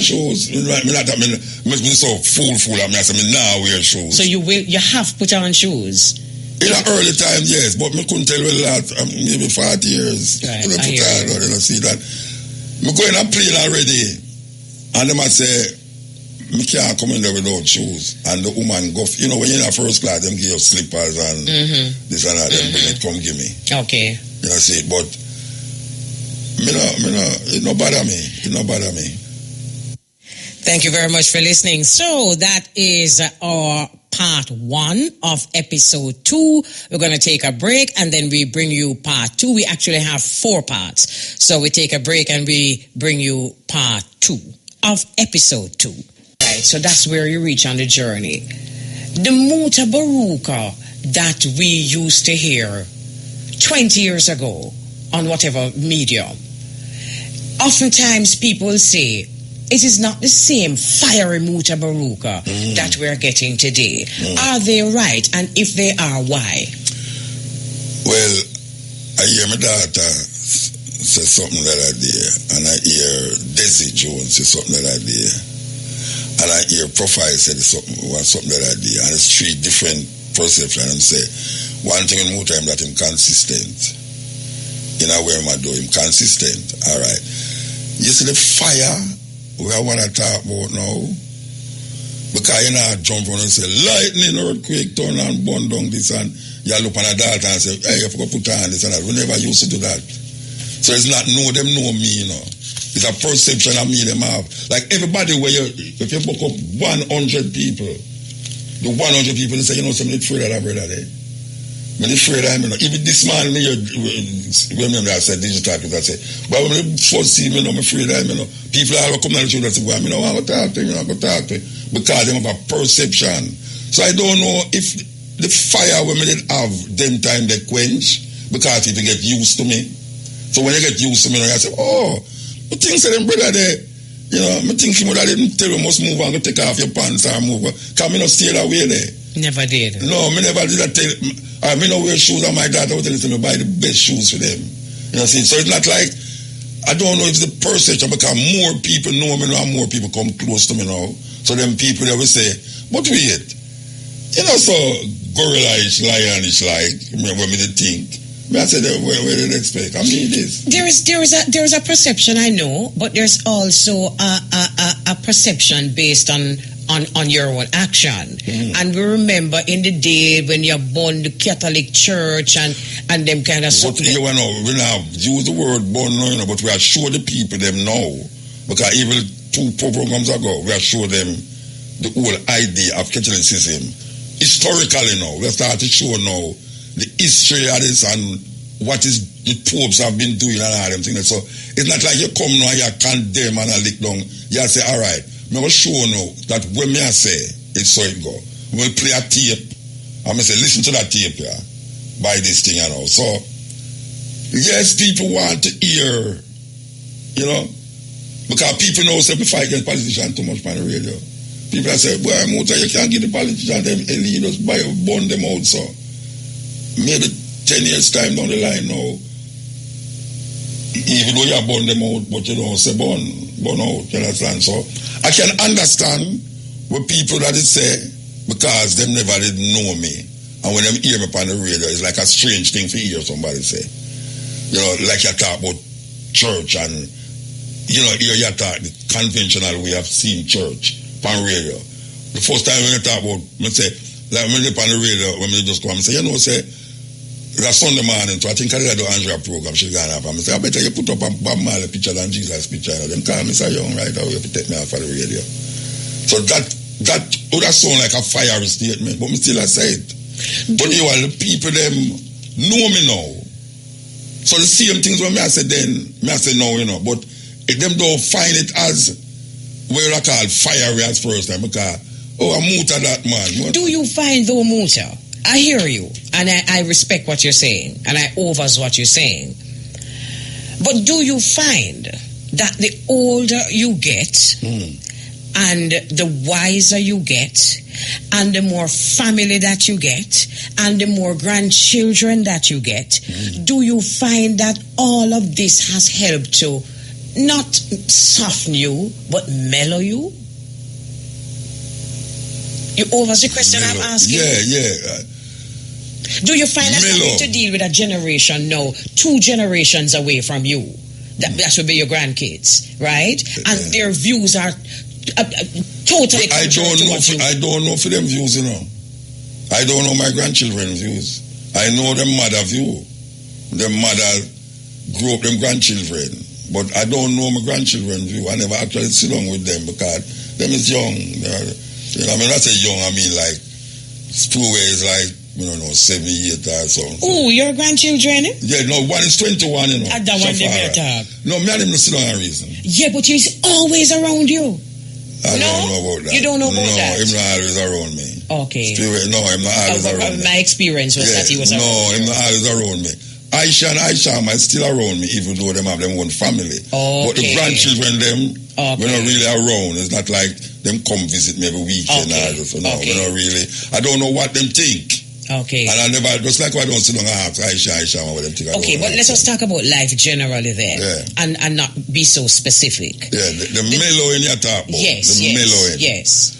shoes. Me so full of me. I say me now wear shoes. So you have put on shoes. In the early time, yes, but me couldn't tell you that. Maybe 40 years. Right, I see that. Me go in a plane already, and them I say, me can't come in there without shoes. And the woman go, when you're in a first class, them give you slippers and this and that. Them bring it, come give me. Okay. See, but it no bother me. It no bother me. Thank you very much for listening. So that is our part 1 of episode 2. We're going to take a break and then we bring you part 2. We actually have 4 parts. So we take a break and we bring you part 2 of episode 2. Right, so that's where you reach on the journey. The Mutabaruka that we used to hear 20 years ago on whatever medium. Oftentimes people say, it is not the same fiery Mutabaruka that we're getting today. Are they right? And if they are, why? Well, I hear my daughter say something that I did, and I hear Desi Jones say something that I did, and I hear Profile say something that I did, and it's 3 different perceptions. And say one thing in Muta that I'm consistent. You know where I do, I'm consistent. All right. You see the fire we I want to talk about now, because you know jump on and say lightning, earthquake, turn and burn down this, and you look on a data and say, hey, you forgot to put on this and that. We never used to do that. So it's not know them know me, It's a perception of me them have. Like everybody where if you book up 100 people, the 100 people they say, something afraid of that brother there. I'm afraid of him, Even this man, when I said digital, I say, but when I first see him, I'm afraid of him, People are come down the show and say, well, I don't want to talk to him, because they have a perception. So I don't know if the fire when we did have them time they quench, because people get used to me. So when they get used to me, I say, oh, I think so them brother there, I think him that didn't tell you must move and go take off your pants or move, because I don't stay away there. Never did. No, I never did that. I don't wear shoes, and my daughter would tell me buy the best shoes for them. So it's not like, I don't know if the perception, because more people know me now, and more people come close to me now. So them people, they will say, but wait, so gorilla-ish, lion-ish, like, when me think. I said, where did they expect? I mean, this. There is a perception, I know, but there's also a perception based on your own action. And we remember in the day when you born the Catholic Church and them kind of stuff. But we now use the word born now, but we are sure the people them know. Because even 2 programs ago, we are sure them the whole idea of Catholicism. Historically now, we start to show now the history of this and what is the popes have been doing and all them things. So it's not like you come now and you condemn and lick down. You say, all right, I'm going to show now that when I say it's so it go. We'll play a tape. I'm going to say, listen to that tape here. By this thing, So, yes, people want to hear, because people know say we fight against politicians too much on the radio. People say, boy, you can't get the politicians, them leaders, burn them out, so. Maybe 10 years time down the line now, even though you burn them out, but you don't say burn out, you understand? So I can understand what people that it say, because them never did know me. And when them hear me on the radio, it's like a strange thing to hear somebody say. Like you talk about church and, hear you talk the conventional way of seeing church on radio. The first time when you talk about, I say, like when they on the radio, when they just come and say, say, that Sunday morning, so I think I did do Andrea program, she gone up and I say, I better you put up a Bob Marley picture than Jesus picture. Them call me Mr. Young right away to take me off of the radio. So that would have sound like a fiery statement, but me still I say it. But the people them know me now. So the same things when I say then, I say no, but if them don't find it as what I call fiery as first time, because a Muta that man. Do you find though Muta? I hear you, and I respect what you're saying, and I overs what you're saying. But do you find that the older you get, and the wiser you get, and the more family that you get, and the more grandchildren that you get, do you find that all of this has helped to not soften you, but mellow you? Was the question mellow. I'm asking? Yeah. Do you find that having to deal with a generation now, 2 generations away from you, that would be your grandkids, right? And their views are totally contrary to what you... I don't know for them views, you know. I don't know my grandchildren's views. I know them mother view. Them mother grew up them grandchildren. But I don't know my grandchildren's view. I never actually sit down with them because them is young. You know, I mean, I say young, I mean like 2 ways like, 7, 8 or something. Oh, your grandchildren? Yeah, no, one is 21, you know. That one they better talk. No, me and him not sit down and reason. Yeah, but he's always around you. I don't know about that. You don't know about that? No, he's not always around me. Okay. No, I'm not always around me. My experience was that he was around No, I'm not always around me. Aisha and Aisha are still around me, even though them have their own family. Okay. But the grandchildren, we're not really around. It's not like them come visit me every weekend. So no, we're not really. I don't know what them think. Okay. And I never, just like I don't sit down and ask Aisha what them think. Okay, but let's just talk about life generally there. Yeah. And not be so specific. Yeah, the mellowing you talk about. Yes, mellowing. Yes.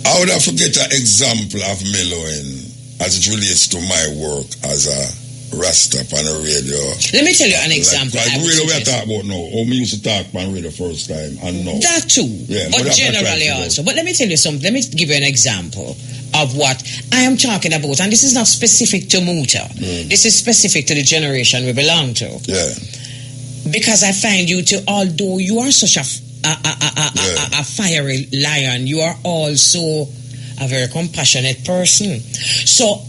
How would I forget an example of mellowing as it relates to my work as a Rasta on the radio? Let me tell you an example. Like radio we talk about now. How we used to talk on radio first time and now. That too. Yeah, but generally also. But let me tell you something. Let me give you an example of what I am talking about. And this is not specific to Muta. This is specific to the generation we belong to. Yeah. Because I find you to, although you are such a fiery lion, you are also a very compassionate person. So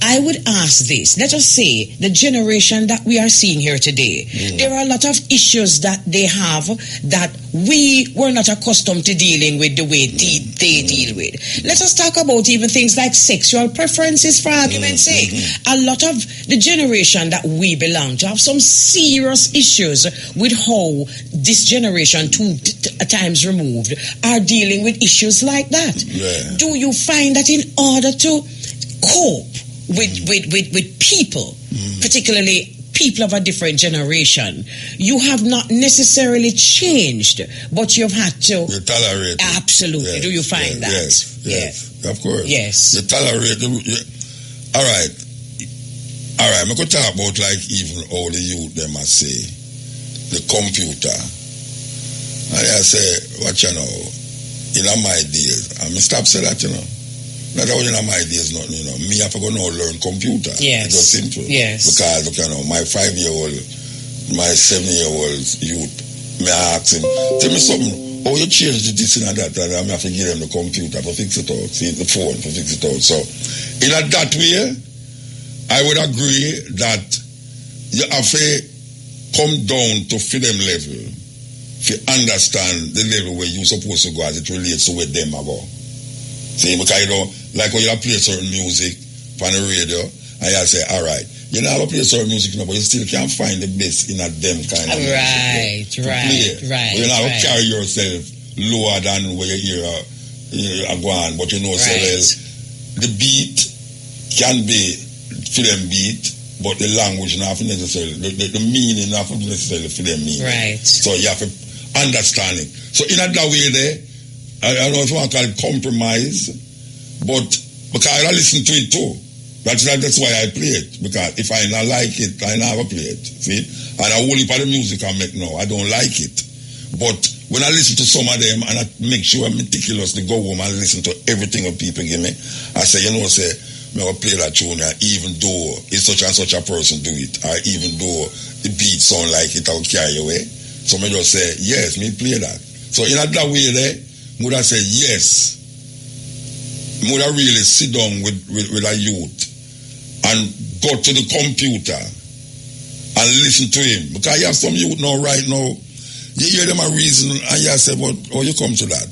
I would ask this. Let us say the generation that we are seeing here today, there are a lot of issues that they have that we were not accustomed to dealing with the way they deal with. Let us talk about even things like sexual preferences, for argument's sake. A lot of the generation that we belong to have some serious issues with how this generation, 2 times removed, are dealing with issues like that. Yeah. Do you find that in order to cope with people, particularly people of a different generation, you have not necessarily changed, but you've had to tolerate it. Absolutely. Yes, do you find that? Yes, of course. Yes. You tolerate All right. I'm going to talk about like even all the youth, they must say, the computer. And I say, what you know, in my days, I mean, stop saying that, you know. Not only in my days, nothing, you know. Me, I forgot to learn computer. Yes. It was simple. Yes. Because, look, you know, my 5-year-old, my 7-year-old youth, me ask him, tell me something, how you change this and that, and I have to give them the computer to fix it out, see, the phone to fix it out. So, in that way, I would agree that you have to come down to film level to understand the level where you're supposed to go as it relates to where them are going. See, because you know, like when you play certain music on the radio, and you say, all right, you know how to play certain music now, but you still can't find the best in a them kind of music. Right. You know how to carry yourself lower than where you hear a go on, but you know, so well, the beat can be film beat, but the language not necessarily, the meaning not necessarily film meaning. Right. So you have to understand it. So in that way there, I don't know if you want to call it compromise, but because I listen to it too. That's why I play it. Because if I not like it, I never play it. See? And I only part of the music I make now, I don't like it. But when I listen to some of them and I make sure I'm meticulously go home and listen to everything that people give me, I say, I will play that tune, even though it's such and such a person do it, or even though the beat sound like it, I'll carry away. So I just say, yes, me play that. So in that way there, Muda say yes. Muda really sit down with a youth and go to the computer and listen to him. Because you have some youth now, right now, you hear them a reason and you say, but how you come to that?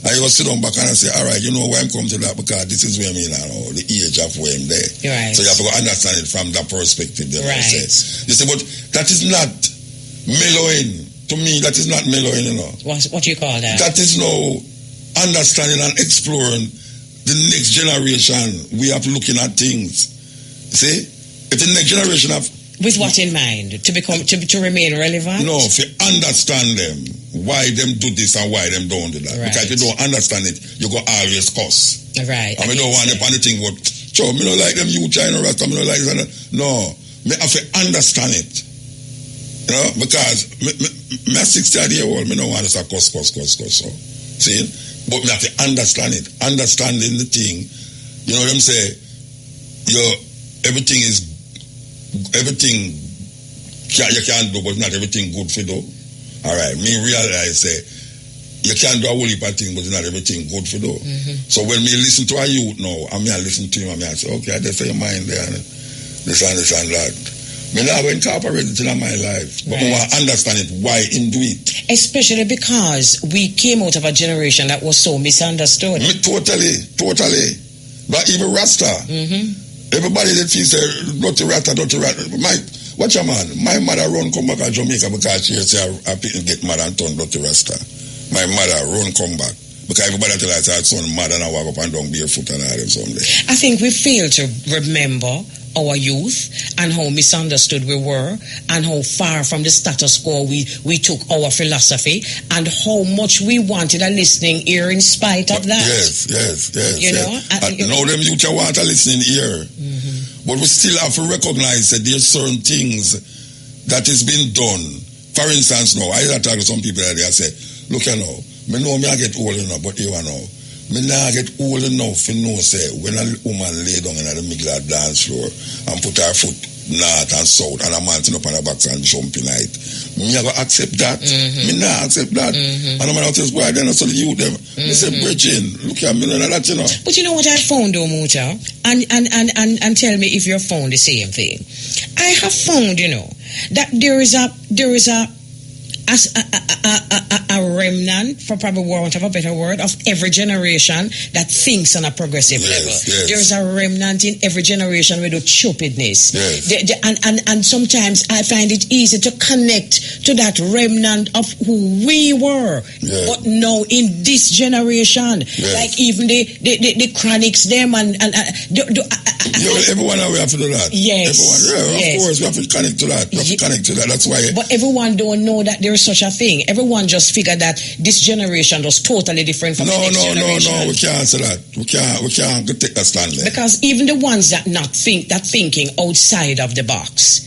And you go sit down back and say, all right, you know why I'm coming to that? Because this is where I'm in now, the age of where I'm there. Right. So you have to go understand it from that perspective. Right. You say, but that is not mellowing. To me, that is not mellowing, you know. What do you call that? That is no understanding and exploring the next generation. We are looking at things. See? If the next generation have With what in mind? To remain relevant? No, if you understand them, why them do this and why them don't do that. Right. Because if you don't understand it, you go always cuss. Right. I mean, don't want to thing what, sure, me don't like them you China Rasta, me don't like this. No, me have to understand it. You know, because me 60-year-old, me don't want to say cuss. So, see? But me have to understand it. Understanding the thing, you know what I'm saying? Everything you can't do, but not everything good for do. Alright, me realize you can't do a whole heap of things, but not everything good for do. So when me listen to a youth now, I listen to him, I say, okay, I just say your mind there, and this and that. Me now incorporate it in my life, but I want to understand it, why him do it. Especially because we came out of a generation that was so misunderstood. Me totally. But even Rasta, everybody that feels dirty Rasta. Watch your man. My mother run come back to Jamaica because she say I get mad and turn dirty Rasta. My mother run come back because everybody tell us her son mad and I walk up and down barefoot and all them someday. I think we fail to remember our youth and how misunderstood we were and how far from the status quo we took our philosophy and how much we wanted a listening ear in spite of that. Yes. You know? Now them youth want a listening ear. But we still have to recognize that there's certain things that is being done. For instance, now, I talk to some people that they say, look, me know I get old enough, but you know, me now get old enough to know, say, when a woman lay down in the middle of the dance floor and put her foot north and south and a man sitting up on the box and jumping it, me I go accept that. Me not accept that. And I'm going to say, why then I saw the youth them. Me say, Bridging, look at me, that, you know. But you know what I found though, Muta? And tell me if you found the same thing. I have found, that there is a remnant, for probably want of a better word, of every generation that thinks on a progressive level. Yes. There's a remnant in every generation with stupidness. And sometimes I find it easy to connect to that remnant of who we were. But now in this generation, like even the chronics, them and everyone we have to do that. Yes. Everyone, of course, we have to connect to that. That's why. But everyone don't know that there is such a thing. Everyone just figured that this generation was totally different from the next generation. No, we can't say that. We can't take that stand there. Because even the ones that thinking outside of the box,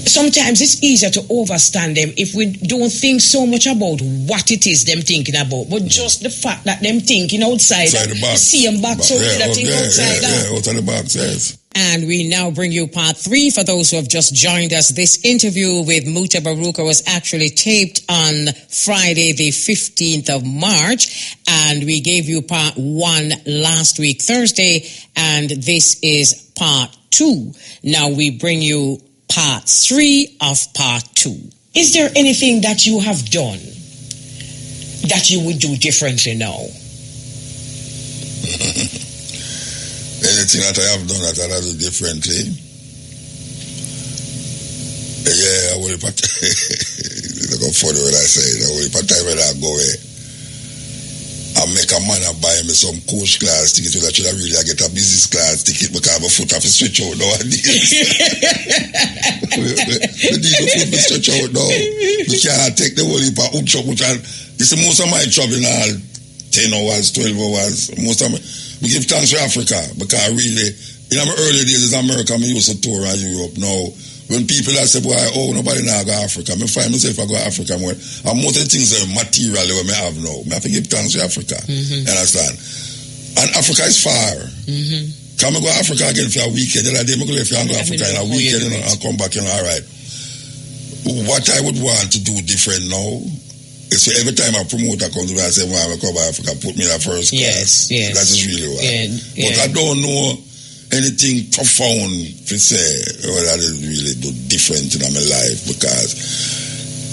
sometimes it's easier to overstand them if we don't think so much about what it is them thinking about, but just the fact that them thinking outside the box. See them back, so that thing outside that. Outside the box, yes. And we now bring you part 3 for those who have just joined us. This interview with Mutabaruka was actually taped on Friday, the 15th of March, and we gave you part 1 last week, Thursday, and this is part 2. Now we bring you part 3 of part 2. Is there anything that you have done that you would do differently now? Anything that I have done that I do differently? I will look funny when I say it. I will time when I go away. I make a man buy me some coach class ticket so that I really get a business class ticket because my foot have to stretch out nowadays. The foot will stretch out now. We can't take the whole heap of it's the most of my job in all 10 hours, 12 hours. We give thanks to Africa because really, in my early days in America, I used to tour around Europe. Now, when people are say, boy, nobody now go to Africa, I find myself I go to Africa more. And most of the things are material that I have now. I have to give thanks to Africa. You understand? And Africa is far. Can I go to Africa again for a weekend? The other day, I go to Africa in a weekend and come back, all right. What I would want to do different now is for every time a promoter comes to me and say, well, I come to Africa, put me in the first class. Yes. That is really what. But I don't know anything profound to say that is really do different in my life because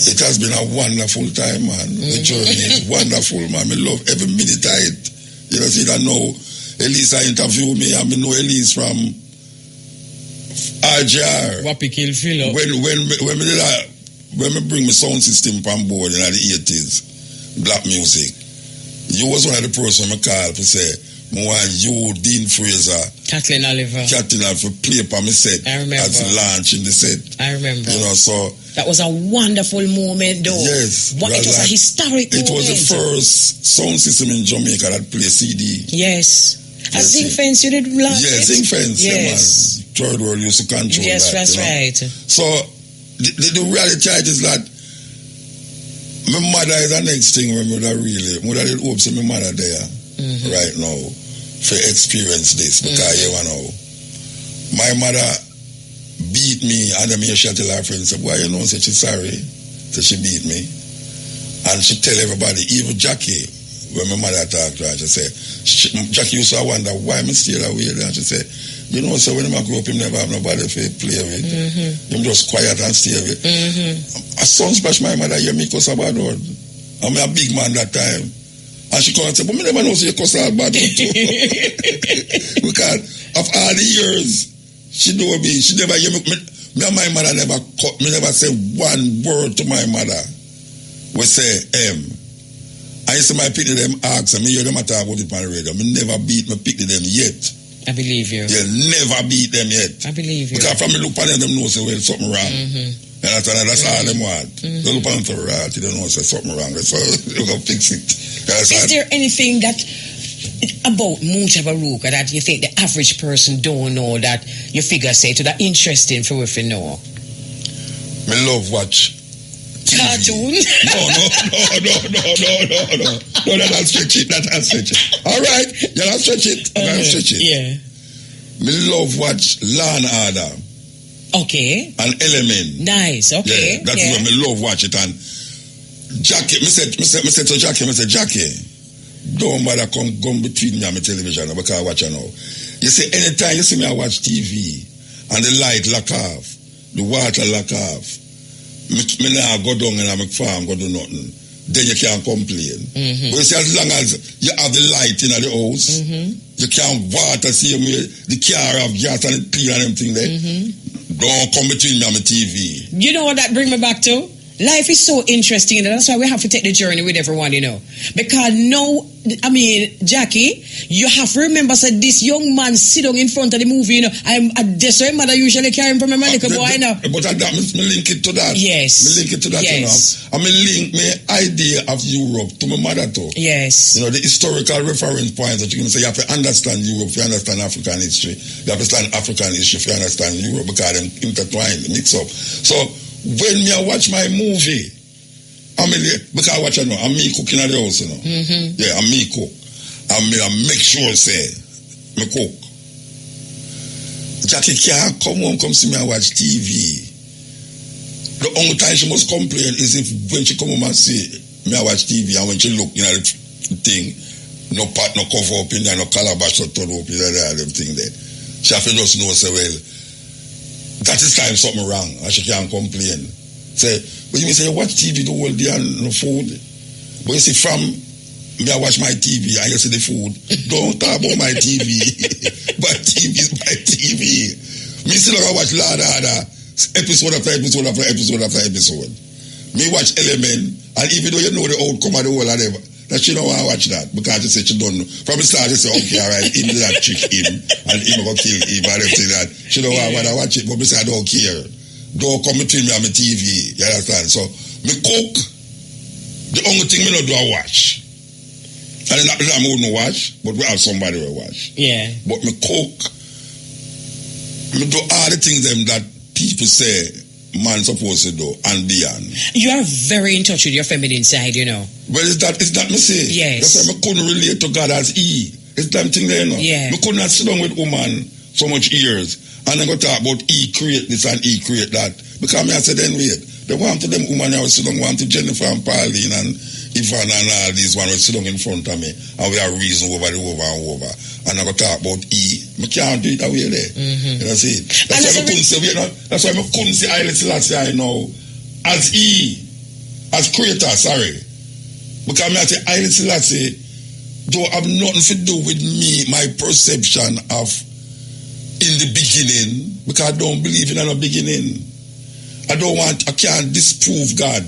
it has been a wonderful time, man. The journey is wonderful, man. I love every minute of it. You know, see that now Elise interviewed me and I know Elise from RJR. Wapi Kill Philo. When we bring my sound system on board in the 80s, black music, you was one of the person I called to say, I want you, Dean Fraser, Kathleen Oliver for play for me set. I remember. As launch in the set. I remember. You know, so that was a wonderful moment, though. Yes. But it was a historic moment. It was the first sound system in Jamaica that played CD. Yes. At Zinc Fence, you did launch it? Yes, Zinc Fence. Yes. Yeah, man. Third World used to control yes, that. Yes, that's right. So, the reality is that my mother is the next thing when I really, I did hope so my mother there right now for experience this because you know, my mother beat me and then she tell her friends, why you know, say she's sorry, so she beat me. And she tell everybody, even Jackie, when my mother talked to her, she said, Jackie used to wonder why I stay away there. And she said, you know, so when I grew up, him never have nobody to play with. Him just quiet and stay with. A son splash my mother, you me cuss about her. I'm a big man that time. And she come and say, but me never know so you cuss all bad too. Because of all the years, she know me. She never hear me and my mother never cut. Me never say one word to my mother. We say, I used to my pity them ask and me hear them talk about it on the radio. Me never beat me pity them yet. I believe you. Yeah, never beat them yet. I believe you. Because from me look at them know say well something wrong. And that's all them want. They look at them right, they don't know say something wrong. So they're gonna fix it. Is there anything that about Mutabaruka that you think the average person don't know that you figure say to that interesting for if you know? Me love watch cartoon. No, that'll stretch it. All right, I'll stretch it. Yeah. Me love watch Law and Order. Okay. And Element. Nice. Okay. Yeah, that's where me love watch it. And Jackie, me said to Jackie, don't bother come between me and my television because I watch it now. You see, anytime you see me I watch TV and the light lock off, the water lock off, me now go down and I'm a farm, go do nothing. Then you can't complain. But you see, as long as you have the light in the house, you can't water, see the car have gas and clean and everything there. Don't come between me and my TV. You know what that bring me back to? Life is so interesting, and that's why we have to take the journey with everyone, you know. Because now, I mean, Jackie, you have to remember that this young man sit down in front of the movie, you know. I'm just so mother usually carry him from a medical boy, you know. But that me link it to that. Yes. Me link it to that, you know. I mean, link my idea of Europe to my mother too. Yes. You know, the historical reference points that you can say you have to understand Europe, you understand African history. You have to understand African history, you understand Europe because them intertwined, mix up. So, when me I watch my movie, because I watch it now, I'm me cooking at the house, you know. Yeah, I'm me cook. And me I make sure say, me cook. Jackie can't come home, come see me and watch TV. The only time she must complain is if when she come home and see me I watch TV and when she look, you know, the thing, no pot, no cover up in there, no calabash, no turn up in there, them thing there. She have to just know, say, well, that is time something wrong and she can't complain. Say, but you may say, you watch TV the whole day and no food. But you see, from me I watch my TV and you see the food. Don't talk about my TV. My TV is my TV. Me still I watch Law and Order, episode after episode after episode after episode. Me watch Element, and even though you know the outcome of the whole of them, that she don't want to watch that because she said she don't know. From the start, she said, okay, all right, him did that trick him, and him go kill him, and everything that. She don't want to watch it, but me say, I don't care. Don't come between me and my TV, you understand? So, me cook, the only thing me not do I watch. And then I wouldn't watch, but we have somebody who watch. Yeah. But me cook, me do all the things them that people say man supposed to do and beyond. You are very in touch with your feminine side, you know. Well, it's that me say. Yes. That's why I couldn't relate to God as He. It's that thing there, you know. Yeah. I could not sit down with woman so much years and then go talk about He create this and He create that. Because I said, then wait. They want to them woman I was sit down, want to Jennifer and Pauline and Ivan and all these one will sit down in front of me and we have reason over and over. And I go talk about He. I can't do it that way there. You know see? That's why I couldn't say, that's why I couldn't say Haile Selassie I know as He, as creator, sorry. Because I say Haile Selassie don't have nothing to do with me, my perception of in the beginning, because I don't believe in a beginning. I can't disprove God.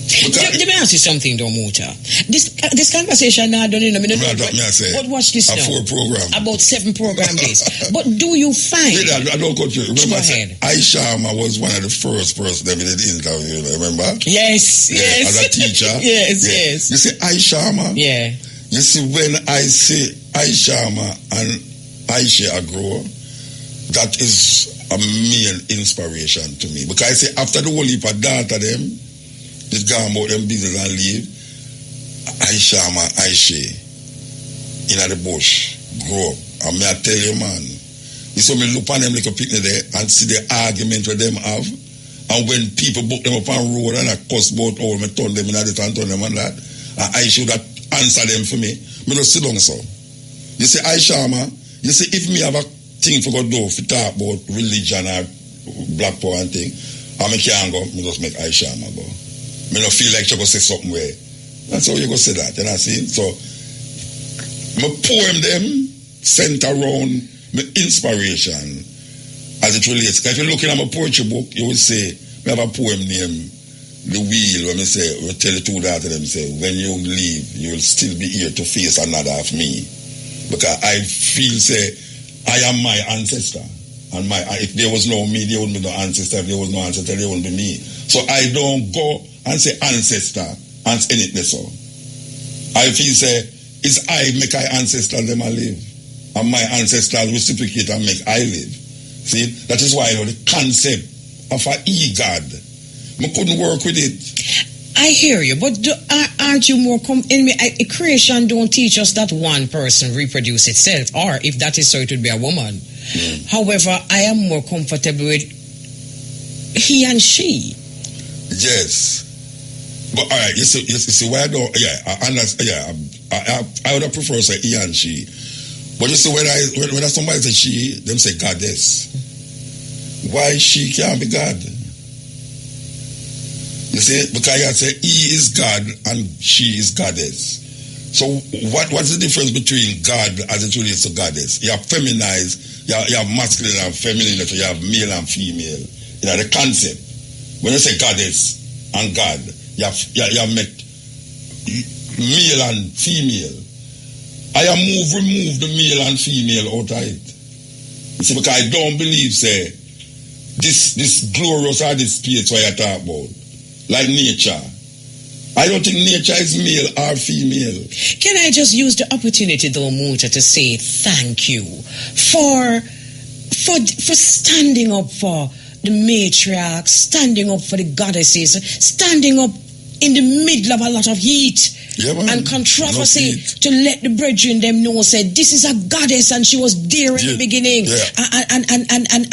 Let me ask you something, though, Muta. This conversation now done in a minute. But watch this now. 4 program. About 7 program days. But do you find... I don't go to you. Remember, go ahead. Aisha was one of the first person that we did the interview, remember? Yes. As a teacher. Yes. You see, Aisha, yeah. You see, when I see Aisha and Aisha grow, that is a main inspiration to me. Because I say, after the whole heap of daughter them, just go about them business and leave, Aisha in the bush, grow up. And may I tell you, man, you saw me look on them like a picnic there and see the argument where them have. And when people book them up on road and I cuss about all, me turn them in this and turn them and that, and Aisha would answer them for me. Me just sit down so. You see, Aisha, you see, if me have a thing for God do, for talk about religion or black power and thing, and me can't go, me just make Aisha go. Me don't feel like you go say something where. That's how you go say that, you know what I'm saying? So, my poem them center around my inspiration as it relates. Because if you're looking at my poetry book, you will say, we have a poem named The Wheel, when we say, we tell the 2 daughters them, say, when you leave, you will still be here to face another of me. Because I feel, say, I am my ancestor. And if there was no me, there wouldn't be no ancestor. If there was no ancestor, there wouldn't be me. So I don't go and say ancestor and end it so. I feel say it's I make I ancestor them I live. And my ancestors reciprocate and make I live. See? That is why the concept of a e-God, I couldn't work with it. I hear you, but aren't you more creation don't teach us that one person reproduce itself, or if that is so, it would be a woman. However, I am more comfortable with he and she. Yes. But all right, you see why I don't, I would have preferred say he and she. But you see, when somebody says she, them say goddess. Why she can't be God? You see, because I say he is God and she is goddess. So what's the difference between God as it relates to goddess? You have feminized, you have masculine and feminine, so you have male and female. You know, the concept. When you say goddess and God, you have met male and female. I have removed the male and female out of it. You see, because I don't believe, say, this glorious or this space where you talk about, like nature. I don't think nature is male or female. Can I just use the opportunity, though, Muta, to say thank you for standing up for the matriarchs, standing up for the goddesses, standing up in the middle of a lot of heat and controversy to let the brethren them know, said this is a goddess and she was there in the beginning.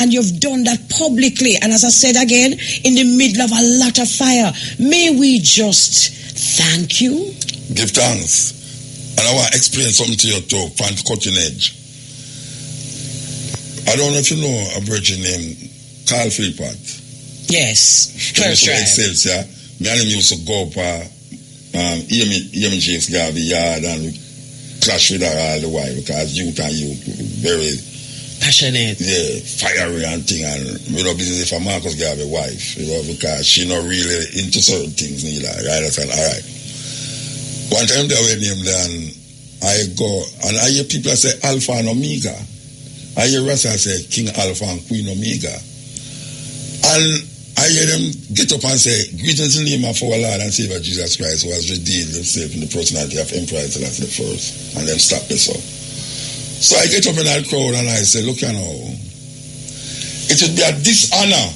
And you've done that publicly. And as I said again, in the middle of a lot of fire, may we just thank you? Give thanks. And I want to explain something to you too, from cutting edge. I don't know if you know a virgin named Carl Philpott. Yes. First right. Me and him used to go up Amy James Garvey yard and clash with her all the while because youth and youth very passionate. Yeah, fiery and thing, and we don't business if a Marcus Garvey wife, you know, because she not really into certain things neither. Right? I said, all right. One time they were named and I go and I hear people say Alpha and Omega. I hear Rasta say King Alpha and Queen Omega. And I hear them get up and say, greetings in the name of our Lord and Savior Jesus Christ, who has redeemed himself in the personality of Emperor Selassie I, and then stop this up. So I get up in that crowd and I say, look, you know, it would be a dishonor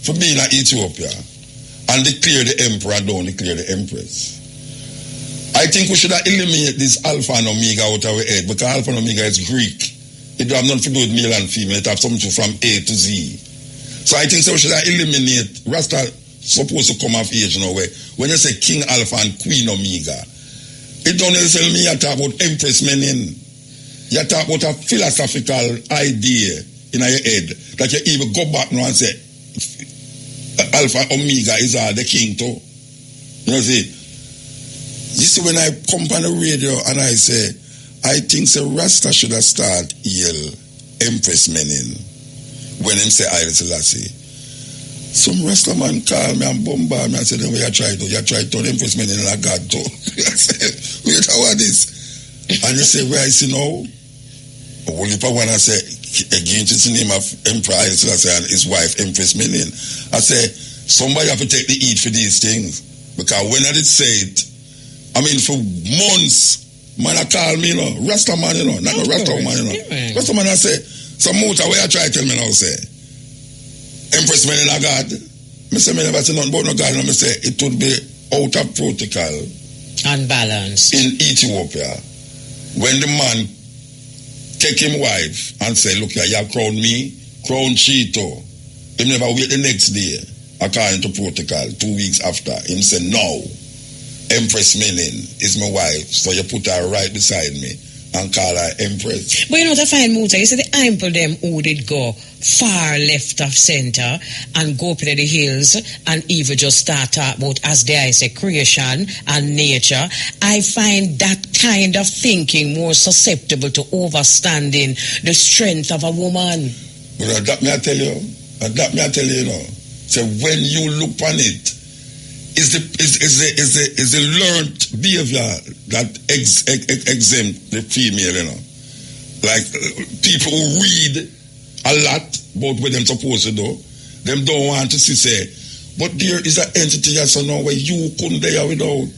for being in Ethiopia and declare the emperor and don't declare the empress. I think we should eliminate this Alpha and Omega out of our head, because Alpha and Omega is Greek. It don't have nothing to do with male and female. It have something to do from A to Z. So I think so we should eliminate Rasta supposed to come of age now where when you say King Alpha and Queen Omega, it don't necessarily mean you talk about Empress meaning. You talk about a philosophical idea in your head that you even go back now and say Alpha Omega is the king too. You know, see when I come on the radio and I say I think so Rasta should have started Empress meaning when him say Haile Selassie. Some wrestler man call me and bombard me and say, "What you try to? You try to turn Empress men in a God too." I said, "Wait, how are this?" And you say, "Where I see now?" Well, if I want to say, again, it's the name of Emperor Haile Selassie and his wife, Empress Menen. I say, somebody have to take the heat for these things. Because when I did say it, I mean, for months, man, I call me, Rasta man, not no Rasta man, Yeah. Rasta man, I say, some Muta, where you try to tell me now, say, Empress Menen a God. I say, I never say nothing about no God, and I say, it would be out of protocol. Unbalanced. In Ethiopia, when the man take him wife and say, look here, you have crowned me, crown Chito. He never wait the next day, according to protocol, 2 weeks after. Him say, no, Empress Menen is my wife, so you put her right beside me and call her Empress. But you know what I find, Muta? You see the ample them who did go far left of center and go up to the hills and even just start talk about, as there is a creation and nature. I find that kind of thinking more susceptible to overstanding the strength of a woman. But that me I tell you, So when you look on it, is the learned behavior that exempt the female, Like people who read a lot about what they're supposed to do, them don't want to see say, but there is an entity that's now where you couldn't there without.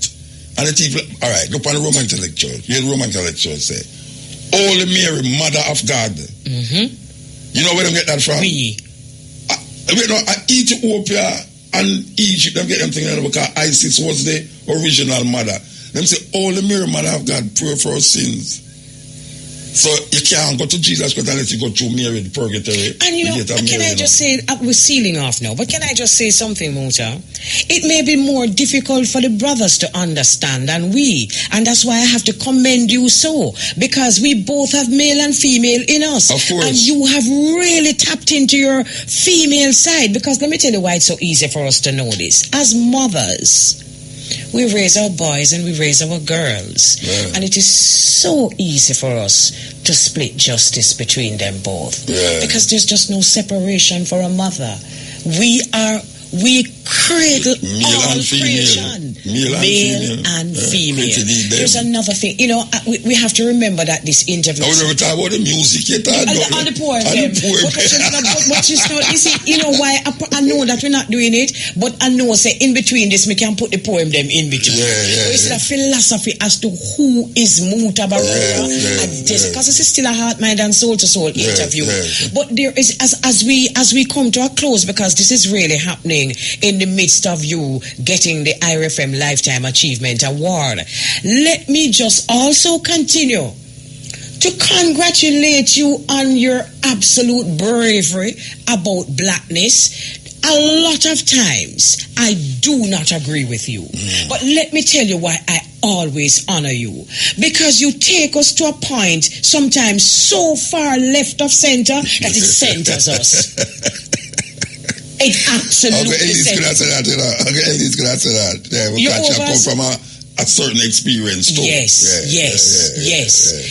And it's even, all right, look on the Roman intellectual. Hear the Roman intellectual say, Holy Mary, Mother of God. Mm-hmm. You know where them get that from? Ethiopia and Egypt, them get them thinking because Isis was the original mother. Them say, Holy Mary, Mother of God, pray for our sins. So you can't go to Jesus Christ unless you go through Mary, the purgatory. And you know, can I just say, we're sealing off now, but can I just say something, Muta? It may be more difficult for the brothers to understand than we. And that's why I have to commend you so. Because we both have male and female in us. Of course. And you have really tapped into your female side. Because let me tell you why it's so easy for us to know this. As mothers, we raise our boys and we raise our girls. Yeah. And it is so easy for us to split justice between them both. Yeah. Because there's just no separation for a mother. We cradle all creation. Male and female. There's another thing. You know, we have to remember that this interview. I was never talking about the music yet. On the poor them. But you see, you know why I know that we're not doing it, but I know say in between this we can put the poem them in between. So it's the philosophy as to who is Mutabaruka and this, because this is still a heart, mind and soul to soul interview. But there is as we come to a close, because this is really happening in the midst of you getting the IRFM Lifetime Achievement Award. Let me just also continue to congratulate you on your absolute bravery about blackness. A lot of times, I do not agree with you. But let me tell you why I always honor you. Because you take us to a point, sometimes so far left of center, that it centers us. It absolutely Elise could answer that, Elise could answer that. Yeah, we can't come from a certain experience too. Yes.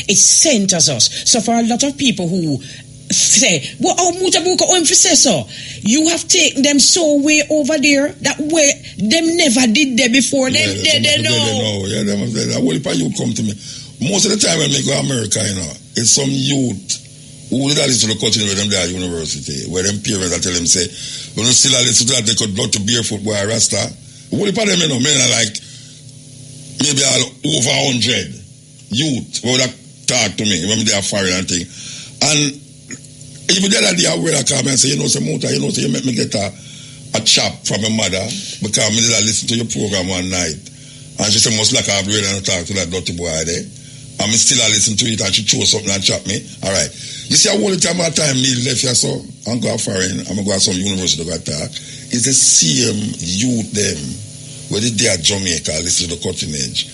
It centers us. So for a lot of people who say, well, Mutabaruka, so you have taken them so way over there that way them never did there before. They know. Yeah, them say that. Well, if you come to me, most of the time when I go to America, it's some youth who did listen to the coaching with them there at university, where them parents that tell them say, when you still listen to that, they could go to barefoot boy Rasta. What if them, men are like maybe over 100 youth who would talk to me when they are foreign and thing. And even the other day I will come and say, say Muta, you make me get a chop from my mother because I did listen to your program one night. And she said, most like I've really talk to that dirty boy there. And I still listen to it and she throw something and chop me. All right. You see, all the time me left here, so I'm going foreign, I'm going to go to some university to go talk. It's the same youth them, where they are Jamaica, listen to the cutting edge.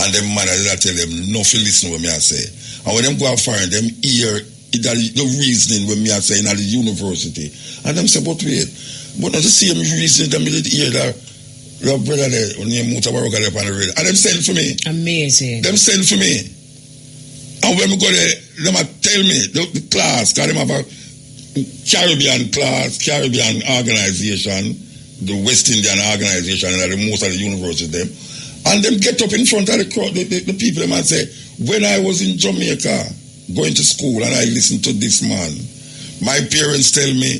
And them man, I tell them, nothing listen to what me I say. And when them go foreign, them hear the reasoning when me I say in the university. And them say, but wait, but not the same reasoning that me did hear that your brother there, named Mutabaruka there on the radio. And them send for me. Amazing. Them send for me. And when we go there, them tell me, the class, because them have Caribbean organization, the West Indian organization, and the most of the universities them, and them get up in front of the crowd, the people them and say, when I was in Jamaica going to school and I listened to this man, my parents tell me,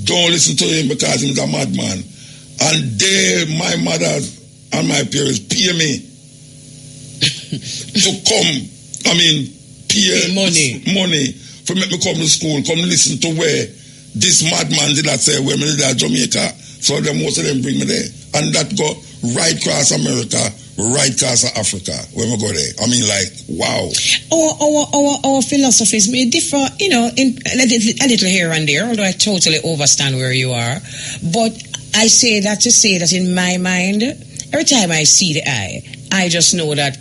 don't listen to him because he's a madman. And my mother and my parents pay me to come, pay money for make me come to school, come listen to where this madman did not say where me did at Jamaica. So most of them bring me there. And that go right across America, right across Africa, when we go there. Wow. Our philosophies may differ, in a little here and there, although I totally understand where you are. But I say that to say that in my mind, every time I see the eye, I just know that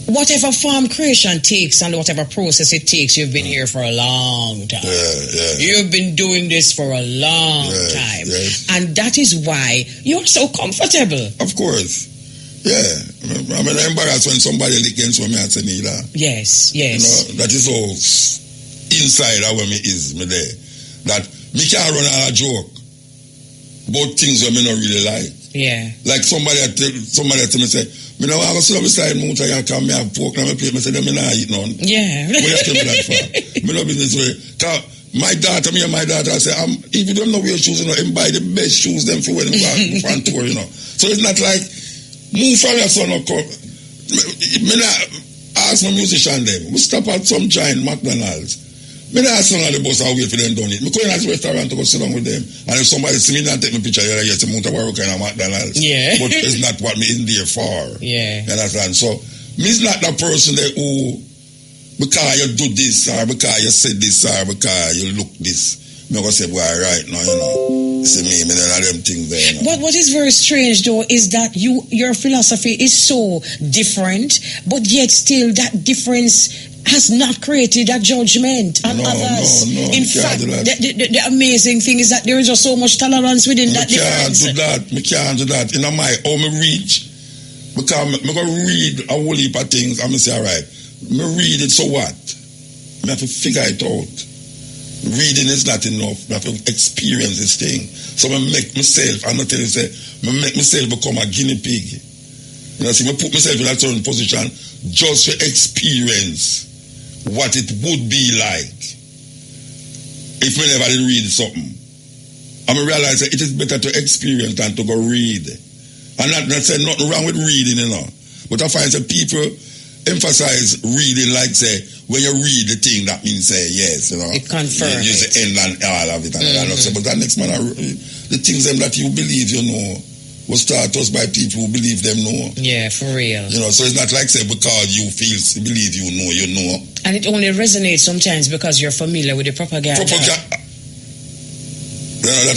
whatever form creation takes and whatever process it takes, you've been here for a long time. You've been doing this for a long time. Yes. And that is why you're so comfortable. Of course. Yeah. I'm embarrassed when somebody against me and say me that. Yes. That is all inside how me is me there. That me can't run a joke about things that me not really like. Yeah. Like somebody tell me say, me know I go sit up beside Muta and come me have pork and me plate, me say them me not eat none. Yeah. Where you tell me that for? Me no business way. My daughter say, if you don't know where shoes, buy the best shoes them for when them go on tour, So it's not like move from your son or come. Me not ask my musician them. We stop at some giant McDonald's. Me not ask none of the boss how wait for them done it. Me go in at the restaurant to go sit down with them. And if somebody see me and take my picture, you get Mutabaruka and McDonald's. Yeah. But it's not what me in there for. Yeah. You understand? So me's not the person that who because you do this or because you said this or because you look this. Me go say, boy, right now, see me none of them things there. But what is very strange though is that your philosophy is so different, but yet still that difference has not created a judgment on others. No. In fact, the amazing thing is that there is just so much tolerance within that difference. Me can't do that. Me reach, because me go read a whole heap of things and me say, all right, me read it, so what? Me have to figure it out. Reading is not enough. Me have to experience this thing. So me make myself, I'm not telling you, say, me make myself become a guinea pig. Me put myself in a certain position just to experience what it would be like if we never did read something. And I realize that it is better to experience than to go read. And not saying nothing wrong with reading, But I find that people emphasize reading like, say, when you read the thing, that means, say, yes, It confirms. You say end and all of it. But that next man, the things that you believe, was taught us by people who believe them know. Yeah, for real. So it's not like say because you believe you know. And it only resonates sometimes because you're familiar with the propaganda. That's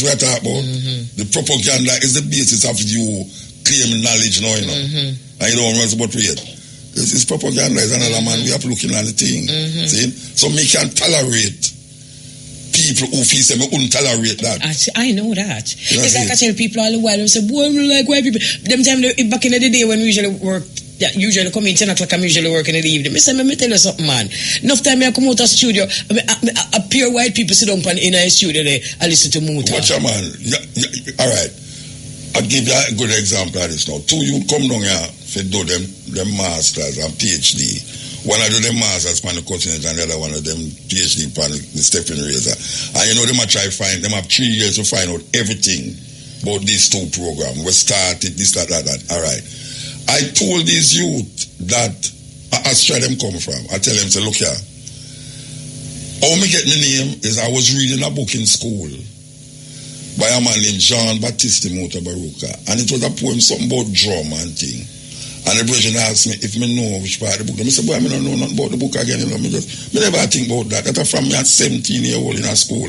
what I talk about. Mm-hmm. The propaganda is the basis of you claiming knowledge now, Mm-hmm. And you don't run about it. This propaganda is another man. We have to looking at the thing. Mm-hmm. See? So me can tolerate people who feel say me wouldn't tolerate that. I know that. It's like I tell people all the while, I say, boy, we like white people. Them time back in the day when we usually work, usually come in 10 o'clock, I'm usually working in the evening. I say, me tell you something, man. Enough time I come out of the studio, a pure white people sit down in a studio there and listen to Muta. Watch a man. All right. I'll give you a good example of this now. Two you come down here to do them masters and PhD. One of them masters on the continent and the other one of them PhD on the stepping razor. And them I try to find, them have 3 years to find out everything about these two programs. We started this, that. All right. I told these youth that Australia them come from. I tell them, say, look here. How me get my name is I was reading a book in school by a man named Jean-Baptiste Mutabaruka. And it was a poem, something about drum and thing. And the brethren asked me if me know which part of the book. I said, boy, I don't know nothing about the book again. Me never think about that. That's from me at 17-year-old in a school.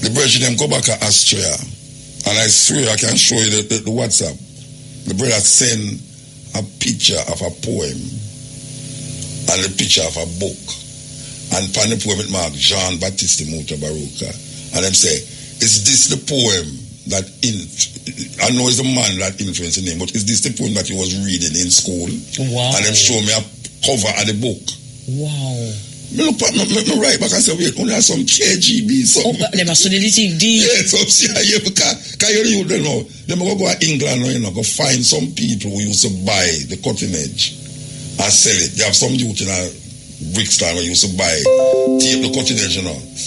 The brethren go back to Australia. And I swear I can show you the WhatsApp. The brother send a picture of a poem and a picture of a book. And upon the poem it marked Jean-Baptiste Mutabaruka. And them say, is this the poem that I know it's the man that influenced the name, but is this the poem that he was reading in school? Wow. And them show me a cover of the book. Wow. Me right back and say, wait, only have some KGB, something. Oh, they must study the thing deep. Yeah, some CIA, because you don't know. They go to England, go find some people who used to buy the cutting edge and sell it. They have some youth in a Brixton who used to buy, tape the cutting edge,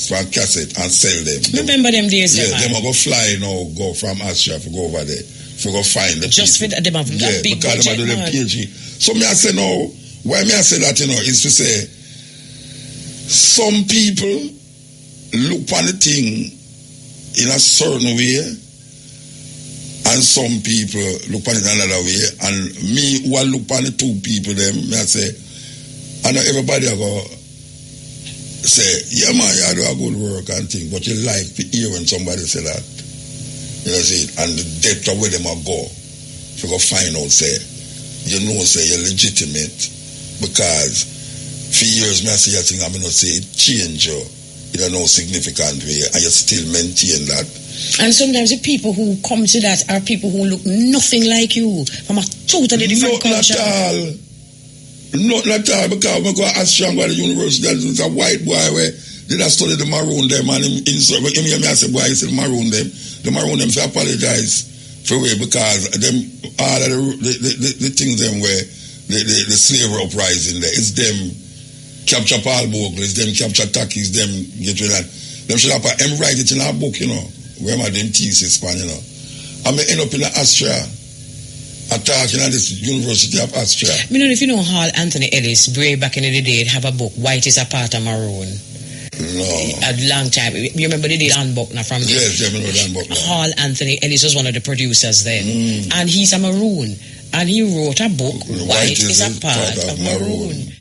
from cassette and sell them. Remember them days, yeah, they go fly go from Austria to go over there. To go find the just people. For them have that big because budget, them have PhD. So me I say no, why me I say that, is to say some people look on the thing in a certain way and some people look on it another way, and me who I look on the two people them, me I say, I know everybody I go say, yeah man, you do a good work and thing, but you like to hear when somebody say that. You know see, and the depth of where them a go, if you go find out say, you know say you're legitimate, because for years me I say a thing I not say it change you in a no significant way and you still maintain that. And sometimes the people who come to that are people who look nothing like you, from a totally different culture. Not at all, because I go to Austria at the university, there's a white boy where did I study the maroon them, and him I say, boy, he said maroon them to apologize for way, because them all of the things them where the slavery uprising there, it's them capture Paul Bogle, it's them capture Taki, it's them get rid of that. Them should have write it in our book, where my them thesis span, I may end up in Austria, attacking at this University of Austria. I mean, if you know Hall Anthony Ellis, way back in the day, have a book, White is a Part of Maroon. No. A long time. You remember the day Dan Buckner from Yes, I remember Dan Buckner. Hall Anthony Ellis was one of the producers then. And he's a Maroon. And he wrote a book, White is a Part of Maroon.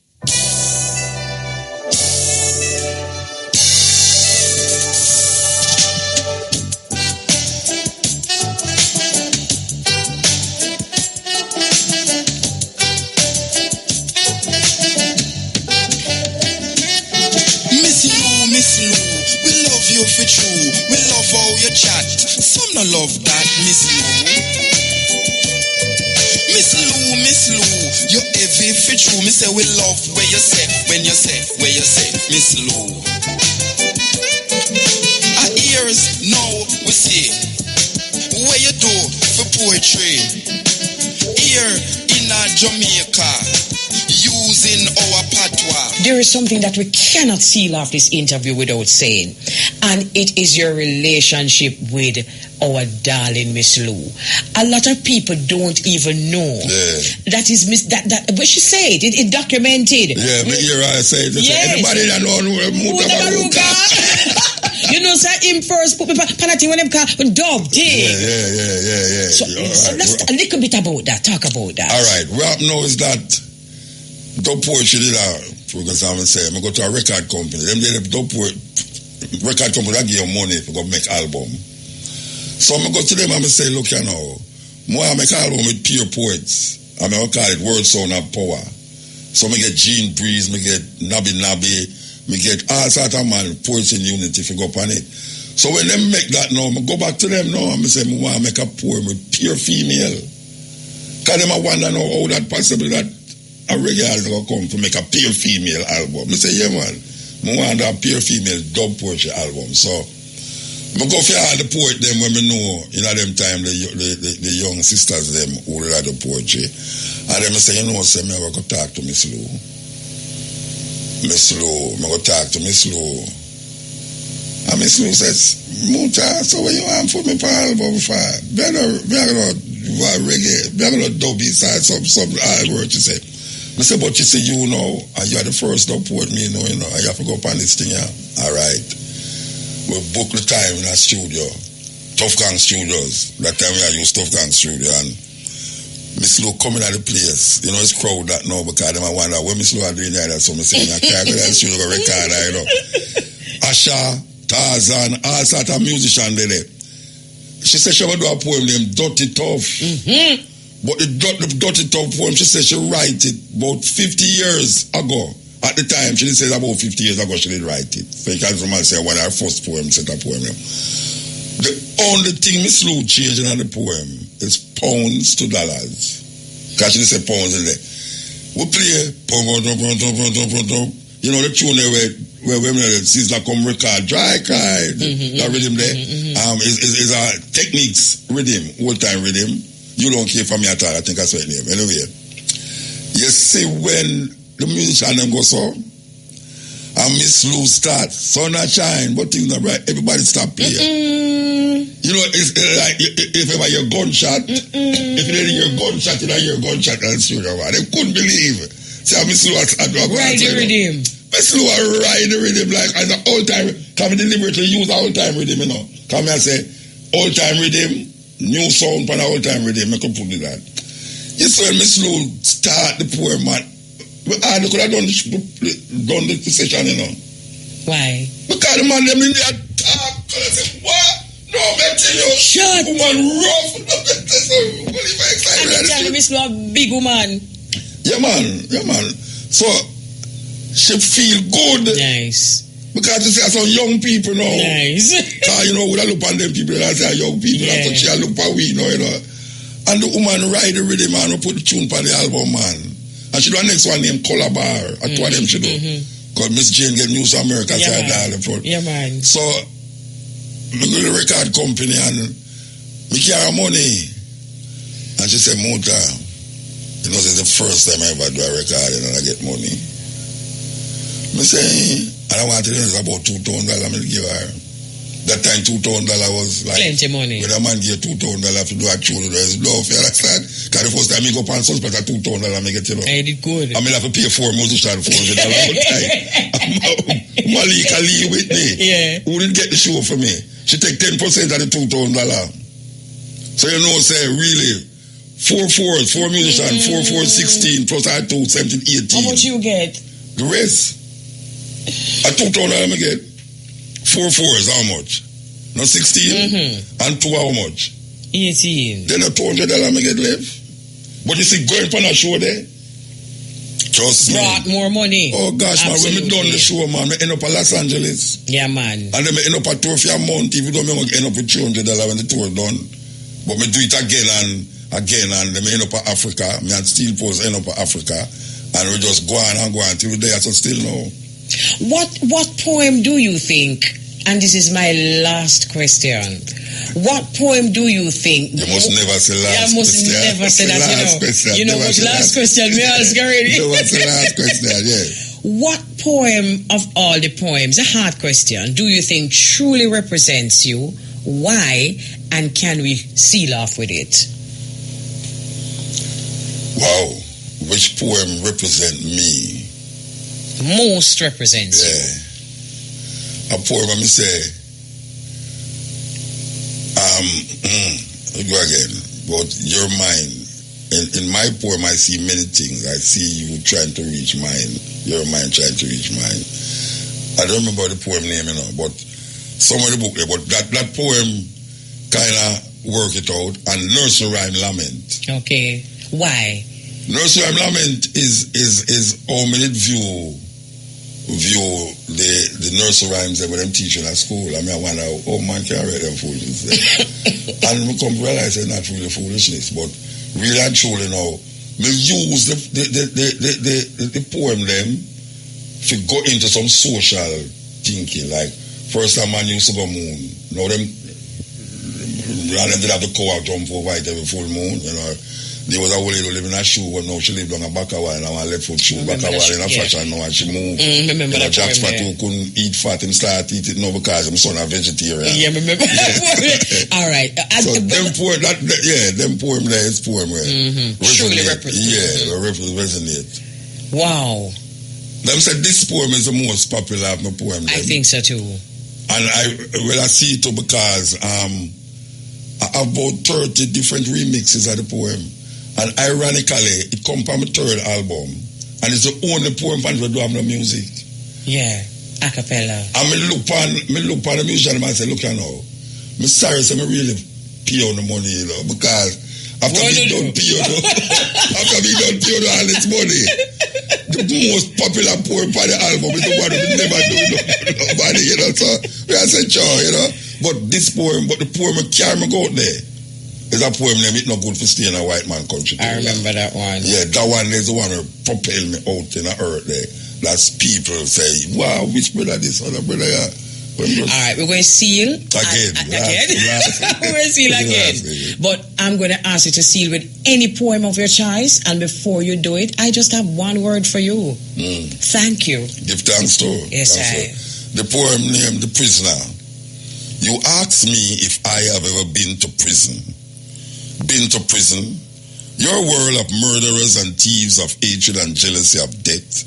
For true, we love how you chat. Some no love that, Miss Lou, you heavy for true. Me say we love where you say, Miss Lou. Our ears now we see where you do for poetry. Here in Jamaica, using our patois. There is something that we cannot seal off this interview without saying, and it is your relationship with our darling Miss Lou. A lot of people don't even know that is but she said it documented. Yeah, but here I say it. Yes. Anybody that know Mutabaruka. You know, sir, him first put me penalty when him call dog did. Yeah. So let's a little bit about that. Talk about that. All right. What I know is that dub poetry did because I'm saying I go to a record company. Them did a dub record company that give you money to go make album. So I go to them and I say, look, I make album with pure poets. I call it word sound of power. So I get Gene Breeze, I get Nabby, I get all sorts of man poets in unity if you go up on it. So when they make that now, I go back to them now and I say, I want to make a poem with pure female. Because them I wonder now how that possible that a regular will come to make a pure female album. I say, yeah man, I want a pure female dub poetry album. So I go for all the poet them when I know in them time the young sisters them who read the poetry. And then I say, I go talk to Miss Lou. I go talk to Miss Lou. And Miss Lou says, Muta, so what you want for me for album for? We are going to reggae, we are going to dub inside some hard word, she said. I said, but you say, you know, and you are the first dub poet me, and you have to go up on this thing, All right. We book the time in our studio, Tough Gang Studios. That time we had used Tough Gang Studio, and Miss Lou coming at the place. It's crowd that now because them I wonder when Miss Lou are doing that, so I say, I can't go to the studio go record, Asha, Tarzan, all sorts of musicians there. She said she would do a poem named Dirty Tough. But the Dirty Tough poem, she said she write it about 50 years ago. At the time, she didn't say about 50 years ago she did write it. So you can't say one of her first poem, set a poem. The only thing Miss Lou changed in the poem is pounds to dollars. Because she didn't say pounds in there. We play pound, You know the tune there where women Sizzla come record dry cry. That rhythm there is a techniques rhythm, old time rhythm. You don't care for me at all. I think that's what name. Anyway, you see when the musician them go so, and Miss Lou start, sun not shine, but things not bright. Everybody stop playing. You know, it's like if ever your gunshot, if you didn't hear gunshot, you don't hear gunshot and studio. They couldn't believe. See how Miss Lou ride the rhythm. Miss Lou ride the rhythm like as an old time. Can we deliberately use old time rhythm? You know, come here and say old time rhythm. New sound for the whole time with him, I could put it that. You see when Miss Lou start the poem, man. I could have done the session, you know. Why? Because the man them in there talk, and I say, what? No, man, tell you, shut woman rough. And you tell me Miss Lou a big woman. Yeah, man. So, she feel good. Nice. Because you see some young people now. Nice. You know, when I look on them people and I say young people, that's what she look for we, you know. And the woman ride the rhythm and put the tune for the album, man. And she do a next one named Color Bar. That's what them she do. Because Miss Jane get news to America, so I dial the front. Yeah, man. So, I go to the record company and me carry money. And she said, Muta, you know, it's the first time I ever do a record and I get money. Me say, and I wanted to know about $2,000 I give her. That time $2,000 was like plenty money. When a man give $2,000 to do a tune, there's love, you understand? Because the first time I go up on suspect at $2,000 I get, you know. I did good. I mean I have to pay 4 musicians $400 all the time. Malika Lee with me. Yeah. Who didn't get the show for me? She take 10% of the $2,000. So you know, say really 4 musicians, 4 16 plus I 2 17 18. How much you get? The rest. I $2,000 I get 4 4s, how much? No 16 and 2 how much? 18. Then a $200 I get left. But you see, going on a show there, trust brought more money. Oh gosh, absolutely. Man, when me done the show, man, me end up at Los Angeles. Yeah, man. And then me end up at tour for a month, even though me end up with $200 when the tour done. But me do it again, and then me end up at Africa. Me and Steel Post end up at Africa. And we just go on till we're there, so still no. What poem do you think, and this is my last question, what poem do you think? You must never say last question. You must never say that, you know. You know what last question we ask already? You know what's the last question, yeah. What poem of all the poems, a hard question, do you think truly represents you? Why? And can we seal off with it? Wow. Which poem represent me? Most represents you. A poem, let me say, go again, but your mind. In my poem, I see many things. I see you trying to reach mine, your mind trying to reach mine. I don't remember the poem name, you know, but some of the book there, but that poem kind of work it out, and Nursery Rhyme Lament. Okay. Why? Nursery Rhyme Lament is how many view the nursery rhymes that them teaching at school. I mean, I wonder, man can read them foolishness. And we come to realize it's not really foolishness, but really and truly now, we use the poem them to go into some social thinking. Like, first time man used to go moon. Now them did have to go out jump over it every full moon, you know. There was a old lady who lived in a shoe, but now she lived on a back a while, and now a left foot shoe, back a while in a fashion now, and she moved. Remember that Jack Spot who couldn't eat fat, him start eating now because his son a vegetarian. Yeah, remember that. All right. So them poem, them poem there is poem where truly represent. Yeah, resonate. Wow. Them said this poem is the most popular of my poem. I think so too. And I see it too because I have about 30 different remixes of the poem. And ironically, it comes from my third album. And it's the only poem that we do have no music. Yeah, a cappella. And me look on the musician and I say, look here now. I'm sorry, so I really pay on the money, you know, because after we done pay on all this money, the most popular poem for the album is the one we never do nobody, you know. So we are saying, sure, you know. But the poem I carry me go out there. It's a poem name, it's not good for staying in a white man country. I remember that one. Yeah, that one is the one that propelled me out in the earth there. That's people say, wow, which brother this other brother? Yeah. All right, we're going to seal again. We're going to seal again. But I'm going to ask you to seal with any poem of your choice. And before you do it, I just have one word for you. Thank you. Give thanks to. Yes, The poem named The Prisoner. You ask me if I have ever been to prison. Been to prison? Your world of murderers and thieves, of hatred and jealousy, of death.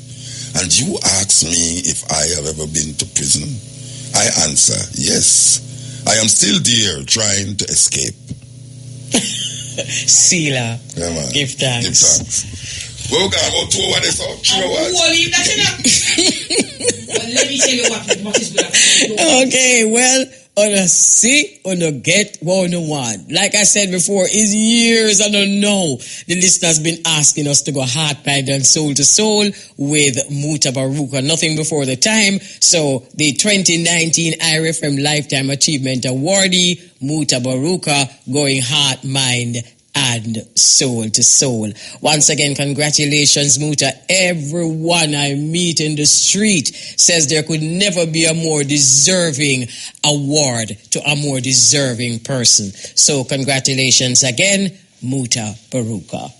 And you ask me if I have ever been to prison. I answer, yes. I am still there trying to escape. Sealer. Yeah, man. Give thanks. Give thanks. Well, we're going to go to what is up. Let me tell you what is good. Okay, well, on a see, on a get, 101. Like I said before, is years, I don't know. The listeners been asking us to go heart, mind, and soul to soul with Mutabaruka. Nothing before the time. So the 2019 IRFM Lifetime Achievement Awardee, Mutabaruka, going heart, mind, and soul to soul. Once again, congratulations, Muta. Everyone I meet in the street says there could never be a more deserving award to a more deserving person. So congratulations again, Mutabaruka.